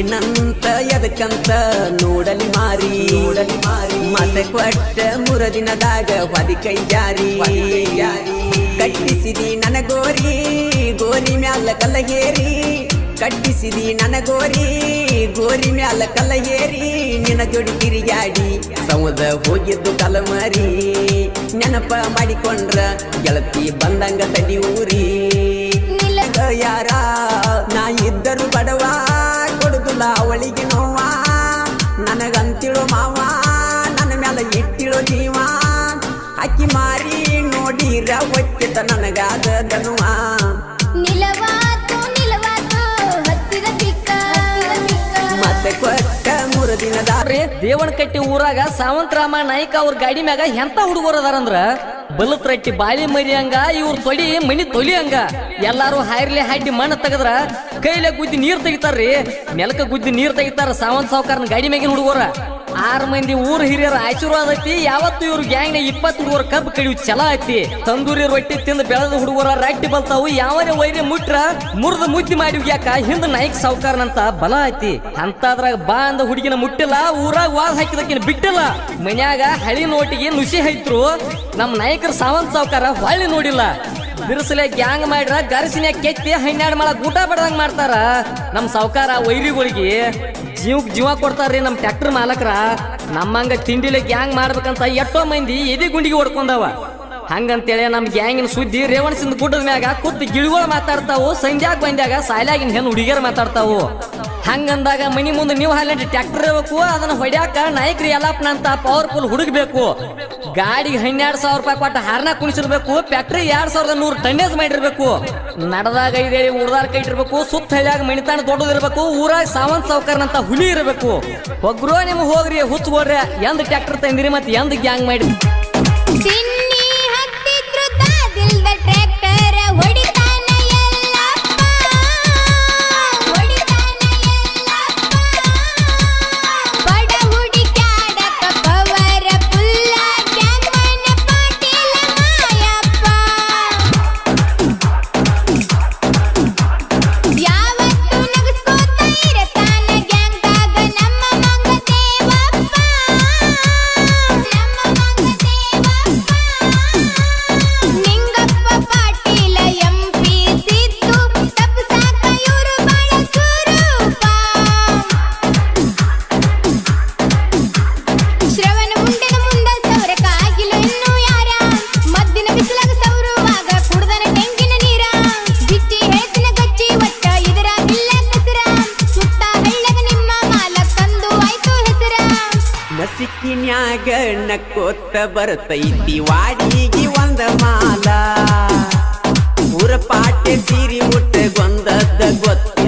ಏನಂತ ಎದಕ್ಕಂತ ನೋಡಲಿ ಮಾರಿ ಮತ ಕೊಟ್ಟ ಮೂರ ದಿನದಾಗ ಹೊದಿ ಕೈ ಜಾರಿ ಕಟ್ಟಿಸಿದಿ ನನ್ನ ಗೋರಿ ಮ್ಯಾಲ ಕಲ್ಲಗೇರಿ ಕಟ್ಟಿಸಿದಿ ನನ್ನ ಗೋರಿ ಮ್ಯಾಲ ಕಲ್ಲಗೇರಿ ನಿನ್ನ ಜೋಡಿ ತಿರುಗಾಡಿ ಸೌದ ಹೋಗಿದ್ದು ಕಲಮರಿ ನೆನಪ ಮಾಡಿಕೊಂಡ್ರ ಗೆಳತಿ ಬಂದಂಗ ತಡಿ ಊರಿ ಯಾರ ನಾ ಇದ್ದರು ಬಡವ ಕೊಡುದಿಲ್ಲ ಅವಳಿಗೆ ನೋವ ನನಗಂತಿಳೋ ಮಾವ ನನ್ನ ಮ್ಯಾಲ ಇಟ್ಟಿಳೋ ಜೀವ ಅಕ್ಕಿ ಮಾರಿ ನೋಡಿರ ಒಕ್ಕಿತ ನನಗಾದ ದನುವ ಮತ್ತೆ ಕೊಟ್ಟ ಮೂರು ದಿನದ ದೇವನಕಟ್ಟಿ ಊರಾಗ ಸಾವಂತರಾಮ ನಾಯ್ಕ ಅವ್ರ ಗಾಡಿ ಮ್ಯಾಗ ಎಂತ ಹುಡುಗರು ಅದಾರಂದ್ರ ಬಲತ್ ರಟ್ಟಿ ಬಾಳಿ ಮರಿ ಹಂಗ ಇವ್ರ ತೊಡಿ ಮನಿ ತೊಲಿ ಹಂಗ ಎಲ್ಲಾರು ಹಾಯ್ರಲಿ ಹಾಡಿ ಮಣ್ಣು ತೆಗದ್ರ ಕೈಲೆ ಗುದ್ದಿ ನೀರ್ ತೆಗಿತಾರ್ರಿ ನೆಲಕ ಗುದ್ದಿ ನೀರ್ ತೆಗಿತಾರ ಸಾವಂತ ಸಾವುಕಾರನ ಗಾಡಿ ಮ್ಯಾಗಿನ ಹುಡುಗರ 6 ಮಂದಿ ಊರ್ ಹಿರಿಯರ ಆಶೀರ್ವಾದ ಐತಿ ಯಾವತ್ತು ಇವ್ರ ಗ್ಯಾಂಗ್ 20 ಹುಡುಗರ ಕಬ್ಬು ಕಡಿಯು ಚಲೋ ಐತಿ ತಂದೂರಿ ರೊಟ್ಟಿ ತಿಂದು ಬೆಳೆದ ಹುಡುಗರ ರಟ್ಟಿ ಬಲ್ತಾವು ಯಾವನೇ ವೈರಿ ಮುಟ್ರ ಮುರಿದ ಮುದ್ದಿ ಮಾಡಿ ಯಾಕ ಹಿಂದ ನಾಯ್ಕ ಸಾವುಕಾರನಂತ ಬಲ ಐತಿ ಅಂತದ್ರಾಗ ಬಾ ಅಂದ ಹುಡುಗಿನ ಮುಟ್ಟಿಲ್ಲ ಊರಾಗ ವಾದ ಹಾಕಿದಕ್ಕಿನ ಬಿಟ್ಟಿಲ್ಲ ಮನ್ಯಾಗ ಹಳಿ ನೋಟಿಗೆ ನುಸಿ ಹೈತ್ರು ನಮ್ ನಾಯಕರ ಸಾವಂತ ಸಾವುಕಾರ ಹೊಳ್ಳಿ ನೋಡಿಲ್ಲ ಬಿರುಸಲೆ ಗ್ಯಾಂಗ್ ಮಾಡ್ರ ಗರಸಿನ ಕೆತ್ತಿ 12 ಮಳ ಊಟ ಬಡ್ದಂಗ್ ಮಾಡ್ತಾರ ನಮ್ ಸಾವುಕಾರ ವೈರಿಗಳಿಗೆ ಜೀವ ಕೊಡ್ತಾರ್ರಿ ನಮ್ ಟ್ರ್ಯಾಕ್ಟರ್ ಮಾಲಕರ ನಮ್ಮಂಗ ತಿಂಡಿಲೆ ಗ್ಯಾಂಗ್ ಮಾಡ್ಬೇಕಂತ ಎಷ್ಟೋ ಮಂದಿ ಎದಿ ಗುಂಡಿಗೆ ಹೊಡ್ಕೊಂಡವ ಹಂಗಂತೇಳಿ ನಮ್ ಗ್ಯಾಂಗಿನ ಸುದ್ದಿ ರೇವಣಸಿಂದ ಗುಡ್ಡದ ಮ್ಯಾಗ ಕೂತ್ ಗಿಳಿಗಳು ಮಾತಾಡ್ತಾವು ಸಂಧ್ಯಾಗ ಬಂದಾಗ ಸಾಲಾಗಿನ ಹೆಣ್ಣು ಹುಡುಗಿಯರ್ ಮಾತಾಡ್ತಾವು ಹಂಗಂದಾಗ ಮನಿ ಮುಂದೆ ನೀವು ಹಾಲಂಟಿ ಟ್ರ್ಯಾಕ್ಟರ್ ಇರಬೇಕು ಅದನ್ನ ಹೊಡ್ಯಾಕ ನಾಯಕರಿ ಎಲ್ಲಪ್ಪನ ಅಂತ ಪವರ್ಫುಲ್ ಹುಡುಗಬೇಕು ಗಾಡಿಗೆ 12,000 ರೂಪಾಯಿ ಕೊಟ್ಟ ಹಾರ್ನ ಕುಣಿಸಿರ್ಬೇಕು ಫ್ಯಾಕ್ಟ್ರಿ 2,100 ಟನ್ನೇಜ್ ಮಾಡಿರ್ಬೇಕು ನಡದಾಗ 5 ಹೇಳಿ ಉಡ್ದಾರ ಕೈ ಇರ್ಬೇಕು ಸುತ್ತ ಹಳ್ಳಿಯಾಗ ಮಣಿತಾಣ ದೊಡ್ಡದಿರ್ಬೇಕು ಊರಾಗ ಸಾವಂತ ಸಾವುಕಾರನಂತ ಹುಲಿ ಇರಬೇಕು ಒಬ್ರು ನಿಮ್ಗೆ ಹೋಗ್ರಿ ಹುಚ್ಚಗೋಡ್ರಿ ಎಂದ್ ಟ್ರ್ಯಾಕ್ಟರ್ ತಂದಿರಿ ಮತ್ತೆ ಎಂದ್ ಗ್ಯಾಂಗ್ ಮಾಡಿ ನಸಿಕಿನ್ಯಾಗ ನಕ್ಕೋತ್ತ ಬರ್ತೈತಿ ವಾಡಿಗೆ ಒಂದ ಮಾಲ ಊರ ಪಾಟೆ ಸೀರಿ ಉಟ್ಟ ಗೊಂದದ ಗೊತ್ತ